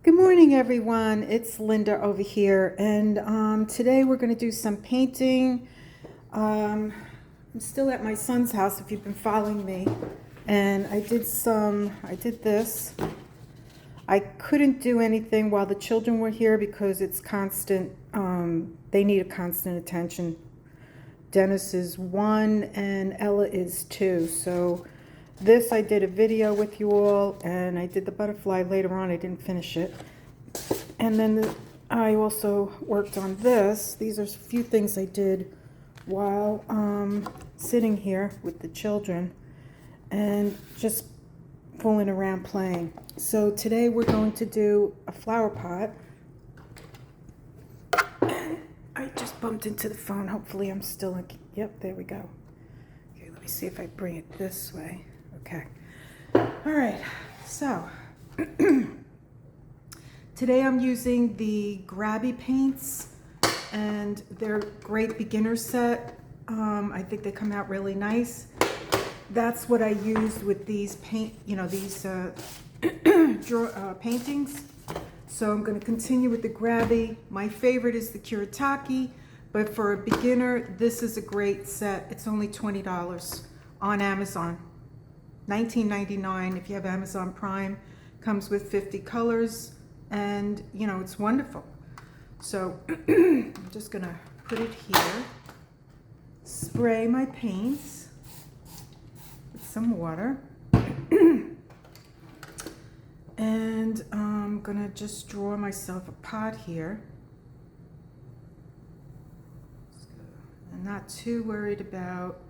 Good morning, everyone. It's Linda over here, and today we're going to do some painting. I'm still at my son's house if you've been following me, and I did this. I couldn't do anything while the children were here because it's constant, they need a constant attention. Dennis is 1 and Ella is 2, so this I did a video with you all, and I did the butterfly later on. I didn't finish it. And then I also worked on this. These are a few things I did while sitting here with the children and just fooling around playing. So today we're going to do a flower pot. I just bumped into the phone. Hopefully I'm still in. Yep, there we go. Okay, let me see if I bring it this way. Okay. All right. So today I'm using the Grabie paints, and they're great beginner set. I think they come out really nice. That's what I used with these paintings. So I'm going to continue with the Grabie. My favorite is the Kuretake, but for a beginner, this is a great set. It's only $20 on Amazon. $19.99 if you have Amazon Prime. Comes with 50 colors, and it's wonderful. So I'm just gonna put it here, spray my paints with some water, and I'm gonna just draw myself a pot here. I'm not too worried about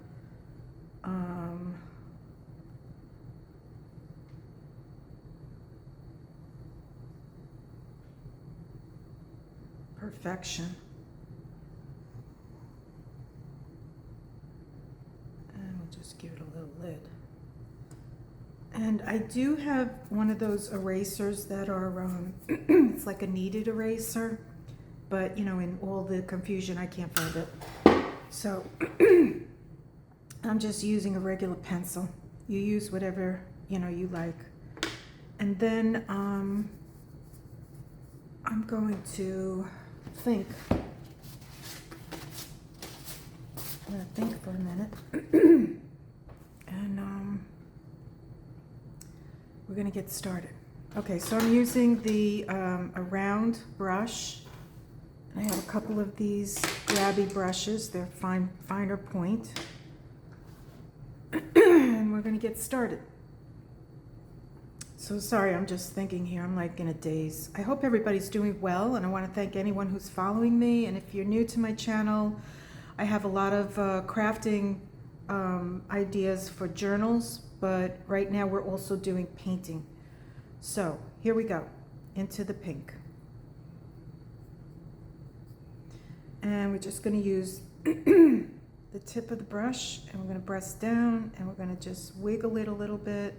perfection. And we'll just give it a little lid. And I do have one of those erasers that are, it's like a kneaded eraser, but in all the confusion, I can't find it. So I'm just using a regular pencil. You use whatever, you like. And then I'm going to think. I'm gonna think for a minute, and we're gonna get started. Okay, so I'm using the a round brush. I have a couple of these Grabie brushes. They're finer point, and we're gonna get started. So sorry, I'm just thinking here. I'm like in a daze. I hope everybody's doing well, and I want to thank anyone who's following me. And if you're new to my channel, I have a lot of crafting ideas for journals, but right now we're also doing painting. So here we go, into the pink. And we're just going to use the tip of the brush, and we're going to press down, and we're going to just wiggle it a little bit.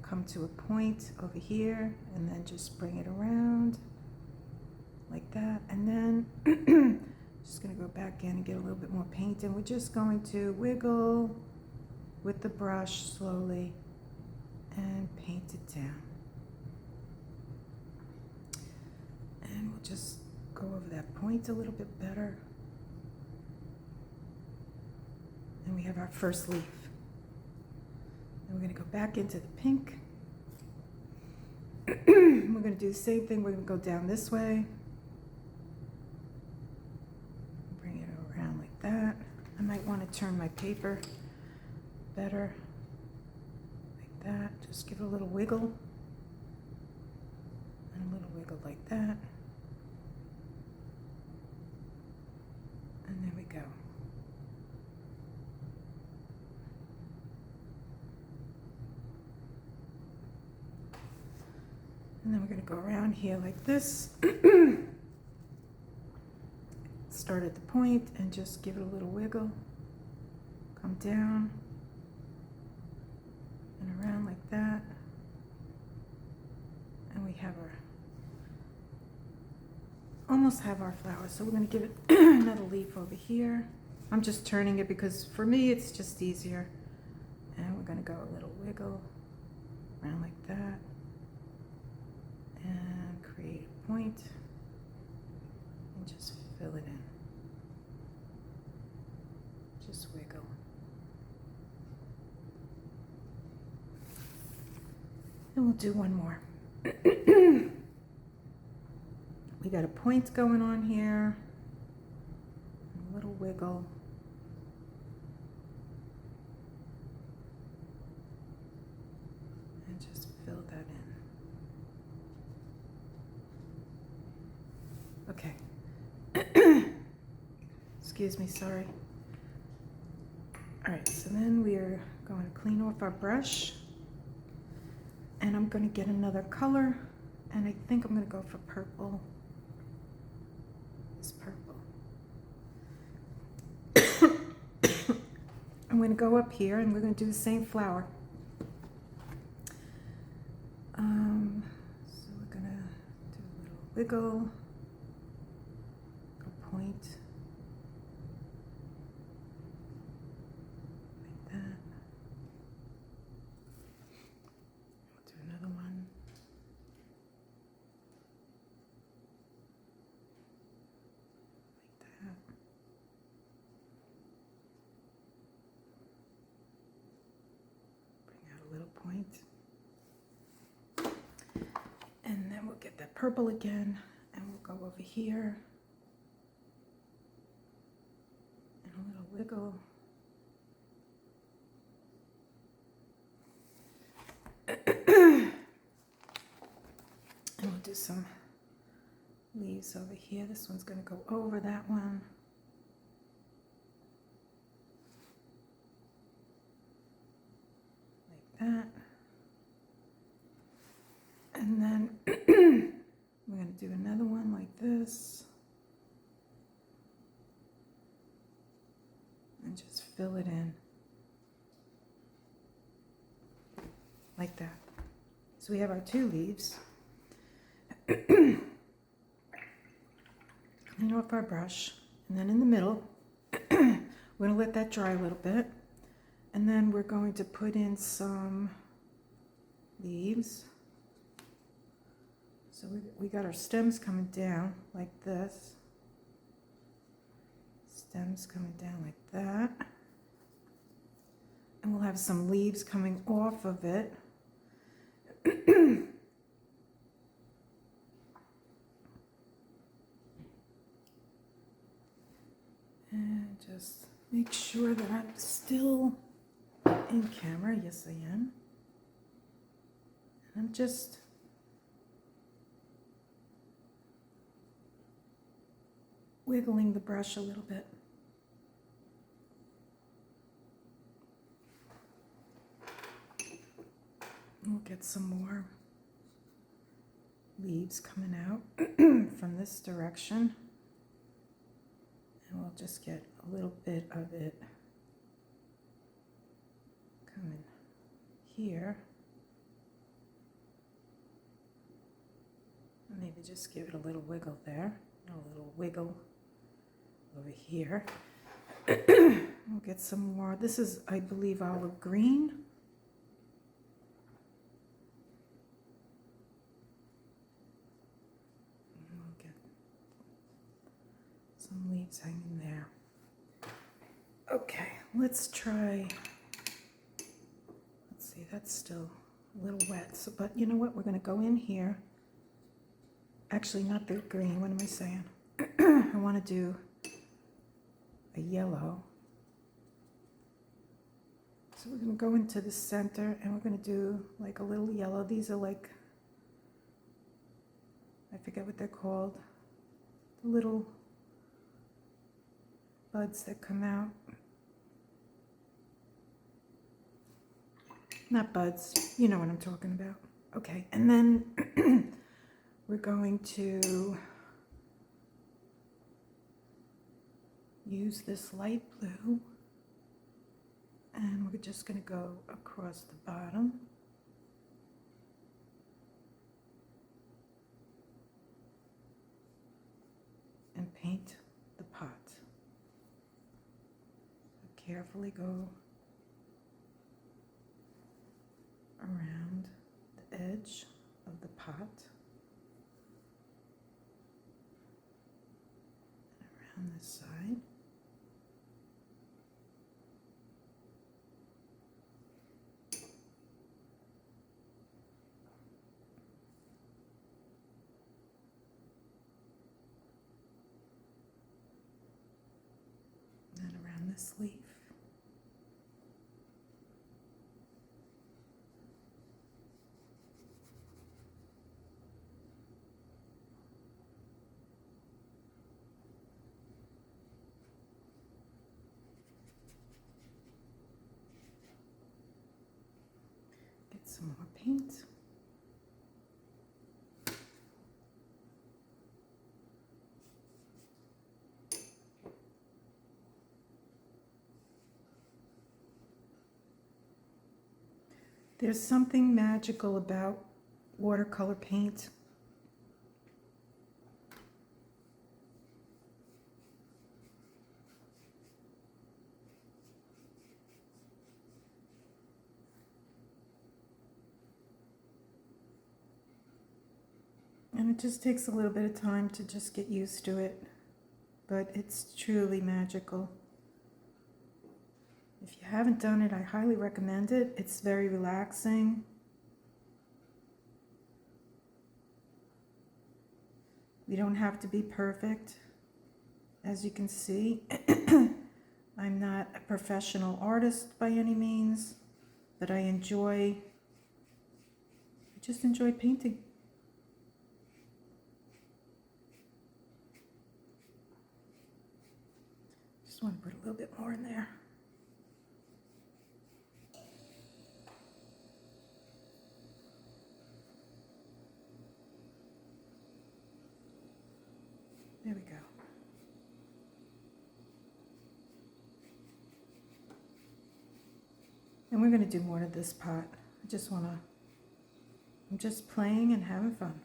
Come to a point over here, and then just bring it around like that, and then just going to go back in and get a little bit more paint, and we're just going to wiggle with the brush slowly and paint it down. And we'll just go over that point a little bit better, and we have our first leaf. And we're going to go back into the pink. We're going to do the same thing. We're going to go down this way. Bring it around like that. I might want to turn my paper better. Like that. Just give it a little wiggle. And a little wiggle like that. And there we go. And then we're going to go around here like this. Start at the point and just give it a little wiggle. Come down and around like that. And we have almost have our flower. So we're going to give it another leaf over here. I'm just turning it because for me it's just easier. And we're going to go a little wiggle around like that. And point and just fill it in. Just wiggle. And we'll do one more. We got a point going on here, a little wiggle. And just fill that in. Okay. Excuse me, sorry. All right, so then we are going to clean off our brush. And I'm going to get another color. And I think I'm going to go for purple. This purple. I'm going to go up here and we're going to do the same flower. So we're going to do a little wiggle, a point, like that. We'll do another one. Like that. Bring out a little point. And then we'll get that purple again, and we'll go over here, and a little wiggle. And we'll do some leaves over here. This one's going to go over that one. Like that. And then we're going to do another one like this. And just fill it in. Like that. So we have our two leaves. Clean off our brush. And then in the middle, we're going to let that dry a little bit. And then we're going to put in some leaves. So we got our stems coming down like this. Stems coming down like that. And we'll have some leaves coming off of it. And just make sure that I'm still in camera. Yes, I am. And I'm just wiggling the brush a little bit. We'll get some more leaves coming out from this direction. And we'll just get a little bit of it coming here. And maybe just give it a little wiggle there. A little wiggle over here. We'll get some more. This is, I believe, olive green. And we'll get some leaves hanging there. Okay, let's try. Let's see, that's still a little wet. So, but you know what? We're going to go in here. Actually, not the green. What am I saying? I want to do a yellow. So we're going to go into the center and we're going to do like a little yellow. These are like, I forget what they're called. The little buds that come out. Not buds. You know what I'm talking about. Okay, and then we're going to use this light blue, and we're just going to go across the bottom. And paint the pot. So carefully go around the edge of the pot. this side. And around this leaf. Get some more paint. There's something magical about watercolor paint. And it just takes a little bit of time to just get used to it, but it's truly magical. If you haven't done it, I highly recommend it. It's very relaxing. You don't have to be perfect. As you can see, I'm not a professional artist by any means, but I just enjoy painting. Just want to put a little bit more in there. There we go. And we're going to do more to this pot. I'm just playing and having fun.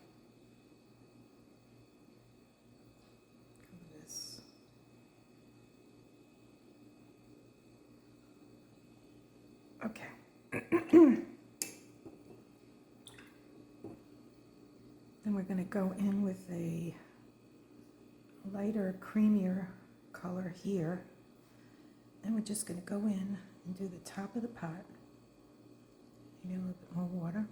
Cover this. Okay. Then we're going to go in with a lighter, creamier color here. And we're just going to go in and do the top of the pot. Maybe a little bit more water.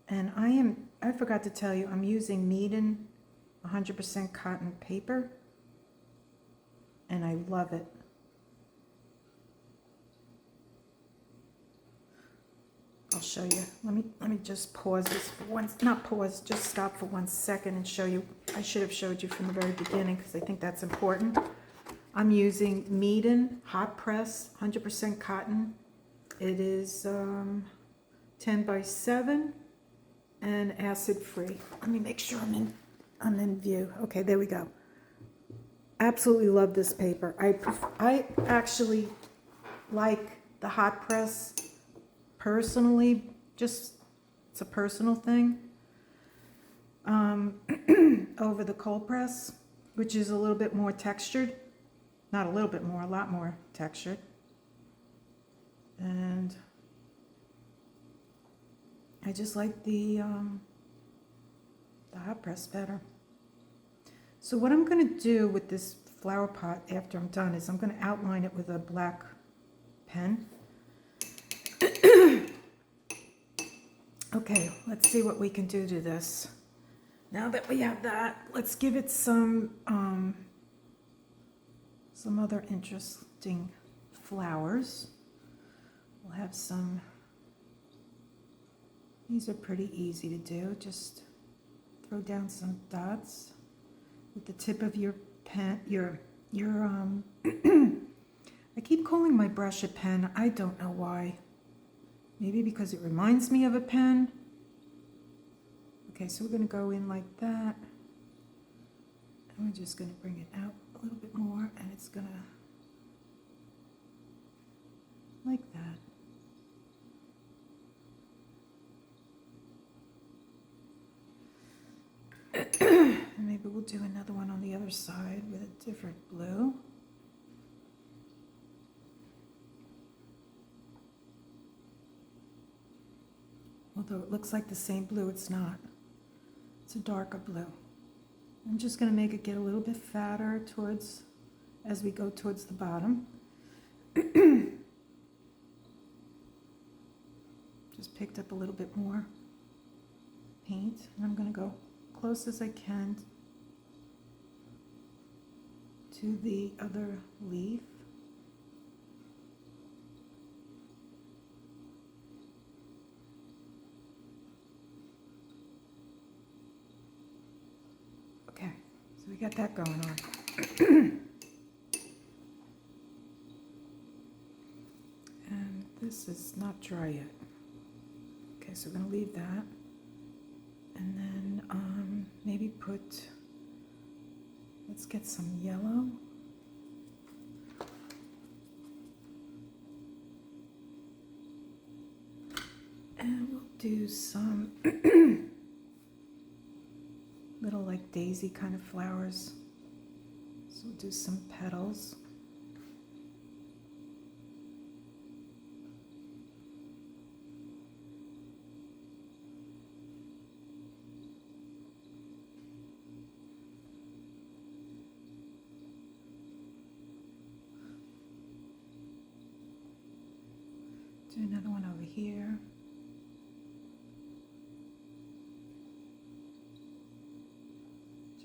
And I forgot to tell you, I'm using Meeden 100% cotton paper. And I love it. I'll show you. Let me just pause this for just stop for 1 second and show you. I should have showed you from the very beginning because I think that's important. I'm using Meeden hot press 100% cotton. It is 10 by 7 and acid free. Let me make sure I'm in view. Okay, there we go. Absolutely love this paper. I actually like the hot press. Personally, just it's a personal thing, over the cold press, which is a little bit more textured. Not a little bit more, a lot more textured. And I just like the hot press better. So what I'm going to do with this flower pot after I'm done is I'm going to outline it with a black pen. Okay, let's see what we can do to this. Now that we have that, let's give it some other interesting flowers. We'll have some, these are pretty easy to do. Just throw down some dots with the tip of your pen, I keep calling my brush a pen. I don't know why. Maybe because it reminds me of a pen. Okay, so we're going to go in like that. And we're just going to bring it out a little bit more. And it's going to, like that. And maybe we'll do another one on the other side with a different blue. Although it looks like the same blue, it's not. It's a darker blue. I'm just going to make it get a little bit fatter towards, as we go towards the bottom. Just picked up a little bit more paint, and I'm going to go close as I can to the other leaf. Okay, so we got that going on. And this is not dry yet. Okay, so we're going to leave that. And then maybe put, let's get some yellow. And we'll do some little like daisy kind of flowers. So we'll do some petals. Do another one over here.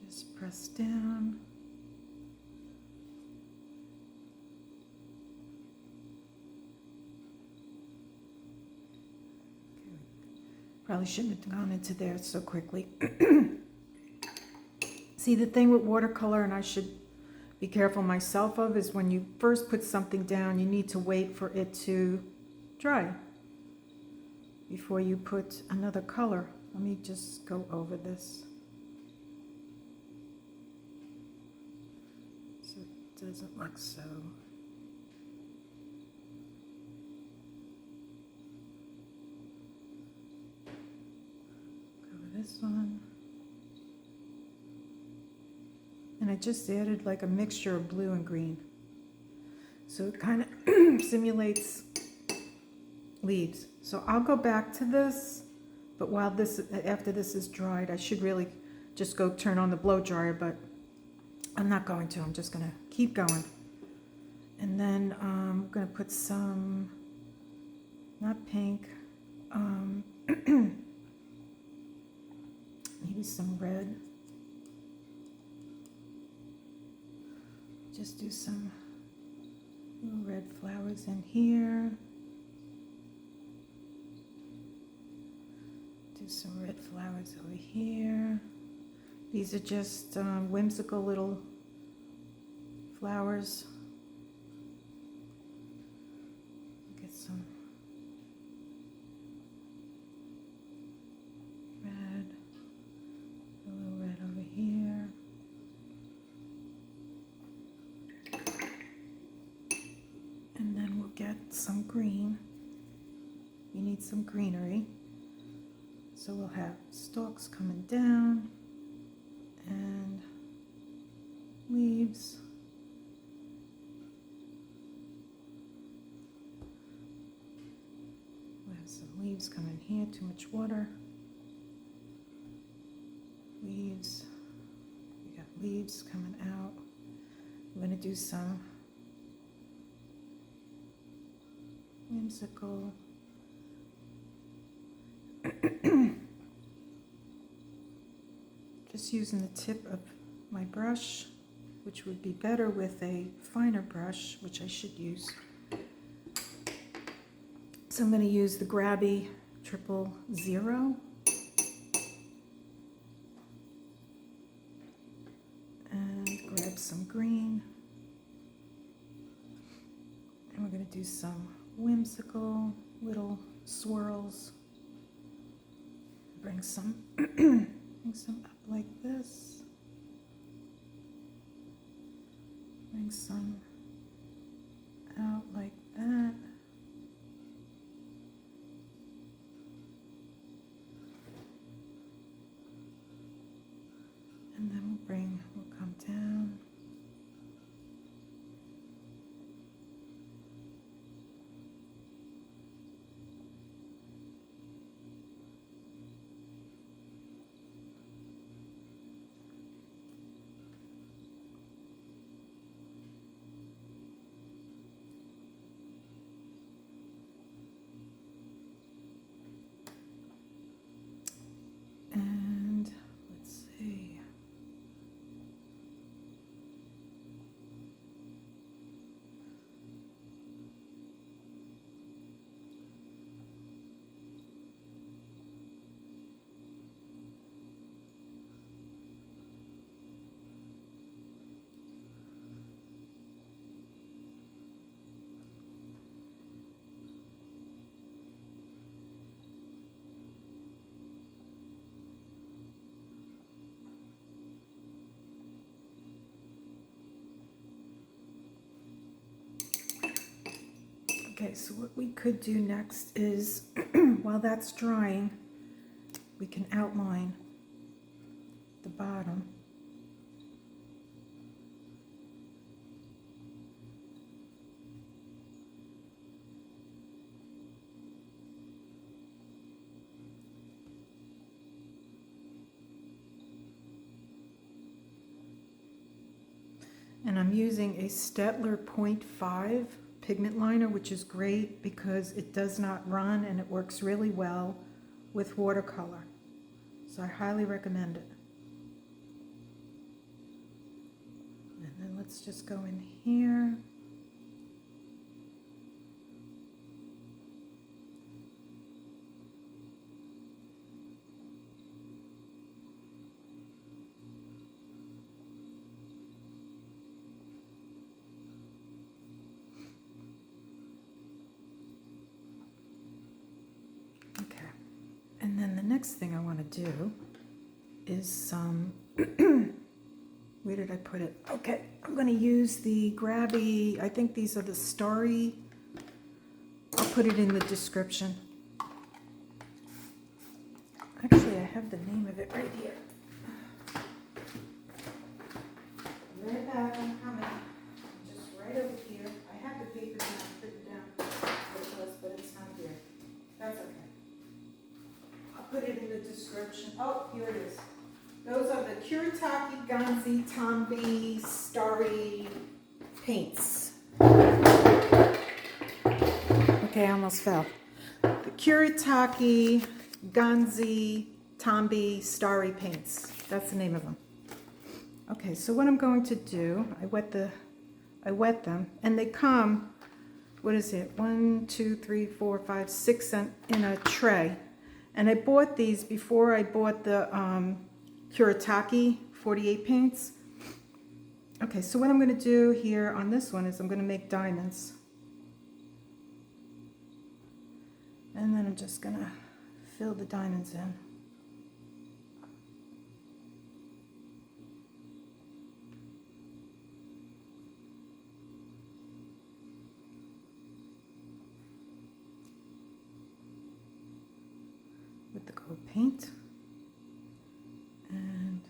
Just press down. Okay. Probably shouldn't have gone into there so quickly. See, the thing with watercolor, and I should be careful myself of, is when you first put something down, you need to wait for it to dry before you put another color. Let me just go over this so it doesn't look so. Cover this one. And I just added like a mixture of blue and green. So it kind of simulates leaves. So I'll go back to this, but while this, after this is dried, I should really just go turn on the blow dryer, but I'm not going to. I'm just going to keep going. And then I'm going to put some, not pink, maybe some red. Just do some little red flowers in here. Do some red flowers over here. These are just whimsical little flowers. Get some red, a little red over here. And then we'll get some green. You need some greenery. So we'll have stalks coming down and leaves. We'll have some leaves coming here, too much water. Leaves. We got leaves coming out. We're going to do some whimsical. Just using the tip of my brush, which would be better with a finer brush, which I should use. So I'm going to use the Grabie 000. And grab some green. And we're going to do some whimsical little swirls. Bring some up like this. Bring some out like that. And then we'll come down. Okay, so what we could do next is, while that's drying, we can outline the bottom. And I'm using a Stettler 0.5 pigment liner, which is great because it does not run and it works really well with watercolor. So I highly recommend it. And then let's just go in here. Okay. And then the next thing I want to do is some, where did I put it? Okay, I'm going to use the Grabie, I think these are the Starry. I'll put it in the description. Actually, I have the name of it right here. Right back, I'm coming. Just right over here. I have the paper down, written down with us, but it's not here. That's okay. I'll put it in the description. Oh, here it is. Those are the Kuretake Ganzi Tambi Starry paints. Okay, I almost fell. The Kuretake Ganzi Tambi Starry paints. That's the name of them. Okay, so what I'm going to do, I wet them, and they come, what is it? 1, 2, 3, 4, 5, 6 in a tray. And I bought these before I bought the Kuretake 48 paints. Okay, so what I'm going to do here on this one is I'm going to make diamonds. And then I'm just going to fill the diamonds in. With the gold paint. And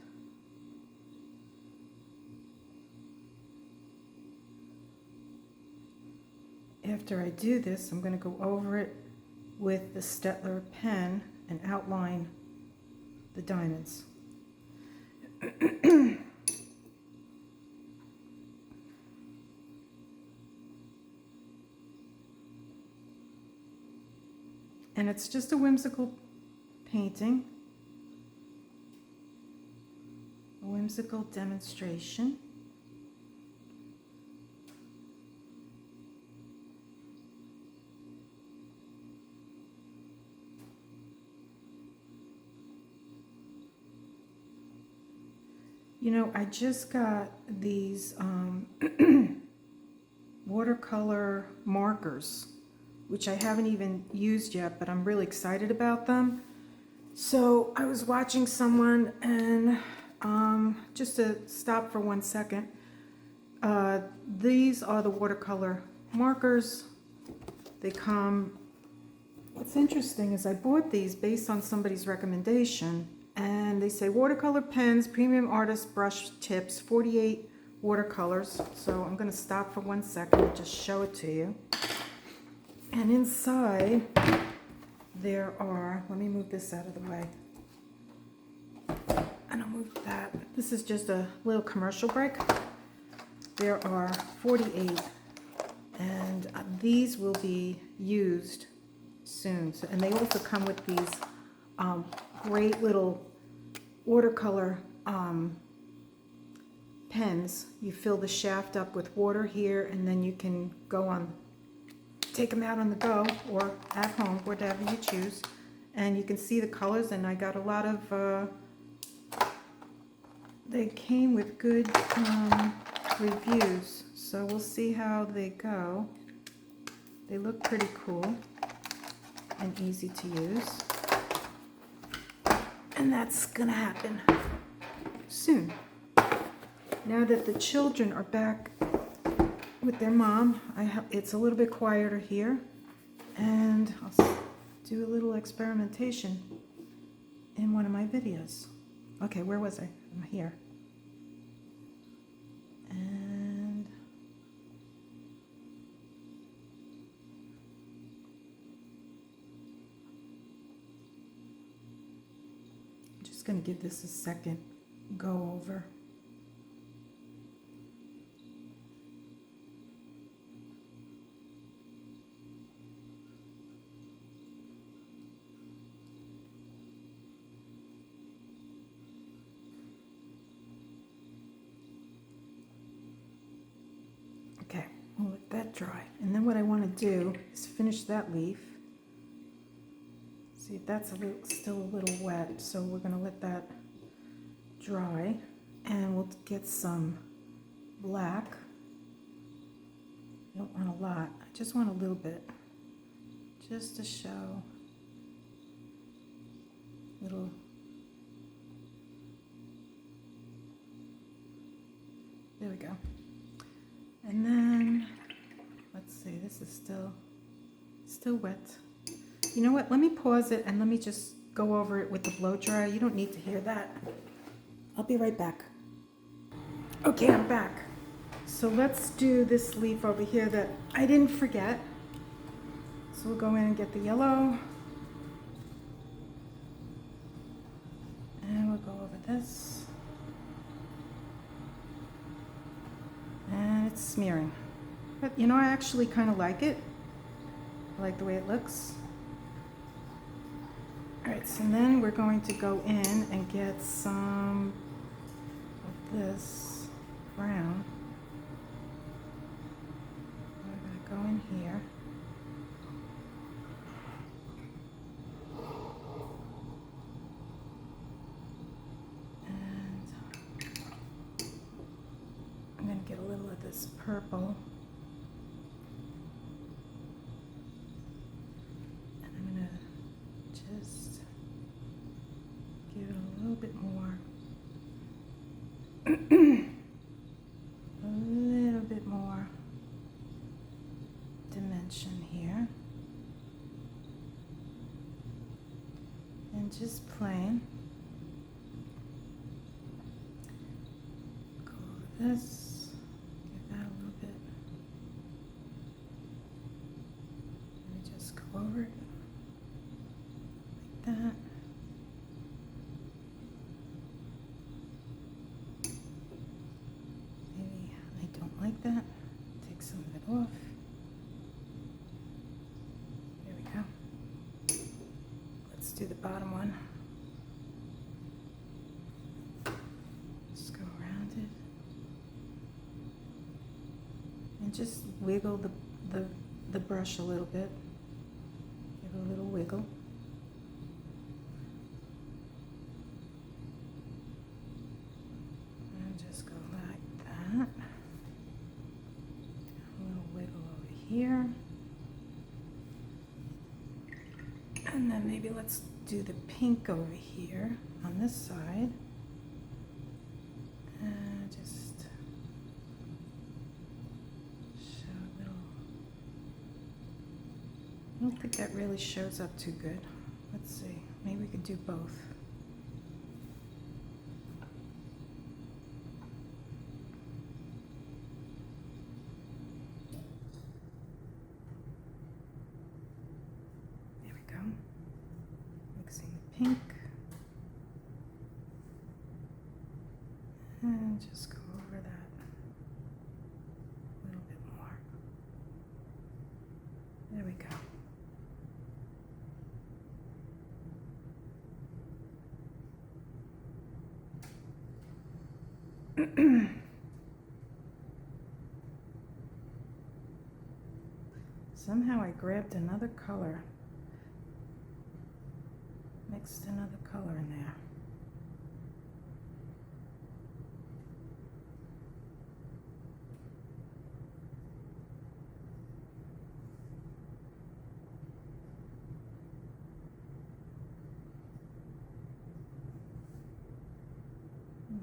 after I do this, I'm going to go over it with the Stettler pen and outline the diamonds. And it's just a whimsical painting, a whimsical demonstration. You know, I just got these watercolor markers, which I haven't even used yet, but I'm really excited about them. So I was watching someone, and just to stop for 1 second, these are the watercolor markers. They come, what's interesting is I bought these based on somebody's recommendation, and they say watercolor pens, premium artist brush tips, 48 watercolors. So I'm going to stop for 1 second and just show it to you. And inside there are, let me move this out of the way. And I'll move that. This is just a little commercial break. There are 48, and these will be used soon. So, and they also come with these great little watercolor pens. You fill the shaft up with water here, and then you can go on, take them out on the go or at home, whatever you choose. And you can see the colors, and I got a lot of, they came with good reviews. So we'll see how they go. They look pretty cool and easy to use. And that's gonna happen soon. Now that the children are back with their mom. It's a little bit quieter here, and I'll do a little experimentation in one of my videos. Okay, where was I? I'm here. And I'm just going to give this a second go over. Okay, I'll let that dry. And then what I want to do is finish that leaf. See, that's still a little wet, so we're going to let that dry. And we'll get some black. I don't want a lot. I just want a little bit. Just to show little. There we go. And then, let's see, this is still wet. You know what, let me pause it and let me just go over it with the blow dryer. You don't need to hear that. I'll be right back. Okay, I'm back. So let's do this leaf over here that I didn't forget. So we'll go in and get the yellow. And we'll go over this. And it's smearing. But you know, I actually kind of like it. I like the way it looks. All right, so then we're going to go in and get some of this brown. We're going to go in here. I'm going to get a little of this purple. And I'm going to just give it a little bit more. A little bit more dimension here. And just plain. Go over this. Over it like that. Maybe I don't like that. Take some of it off. There we go. Let's do the bottom one. Just go around it. And just wiggle the brush a little bit. A little wiggle. And just go like that. A little wiggle over here. And then maybe let's do the pink over here on this side. And just show a little. I don't think that really shows up too good. Let's see, maybe we could do both. There we go. Mixing the pink. And just go over that a little bit more. There we go. Somehow I grabbed another color, mixed another color in there.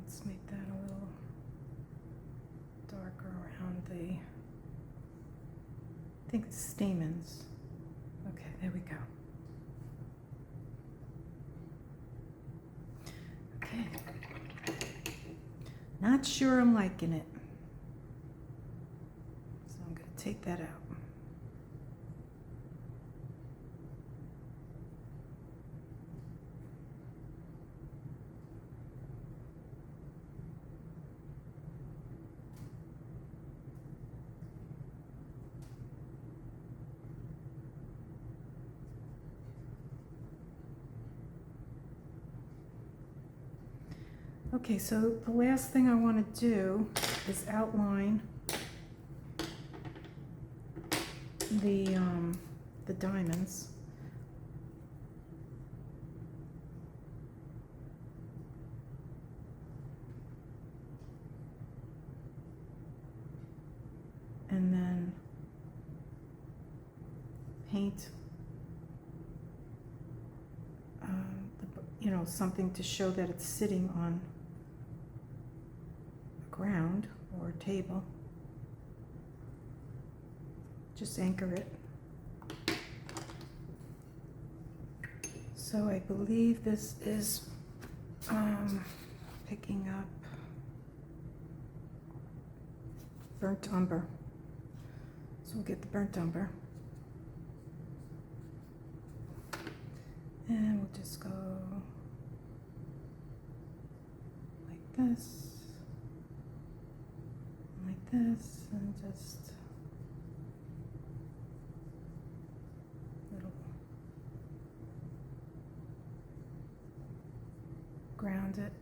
Let's make that a little darker around the think it's stamens. Okay, there we go. Okay. Not sure I'm liking it. So I'm going to take that out. Okay, so the last thing I want to do is outline the diamonds. And then paint, something to show that it's sitting on a ground or a table. Just anchor it. So I believe this is picking up burnt umber. So we'll get the burnt umber. And we'll just go like this, and just little ground it.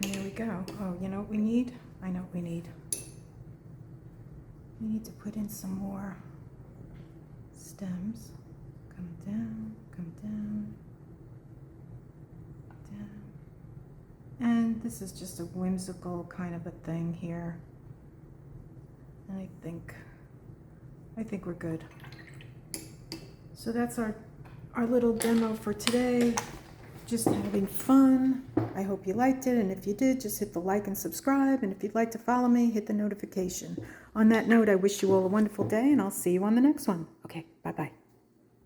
And there we go. Oh, you know what we need? I know what we need. We need to put in some more stems. Come down, down. And this is just a whimsical kind of a thing here. And I think we're good. So that's our little demo for today. Just having fun. I hope you liked it, and if you did, just hit the like and subscribe, and if you'd like to follow me, hit the notification. On that note, I wish you all a wonderful day, and I'll see you on the next one. Okay, bye-bye.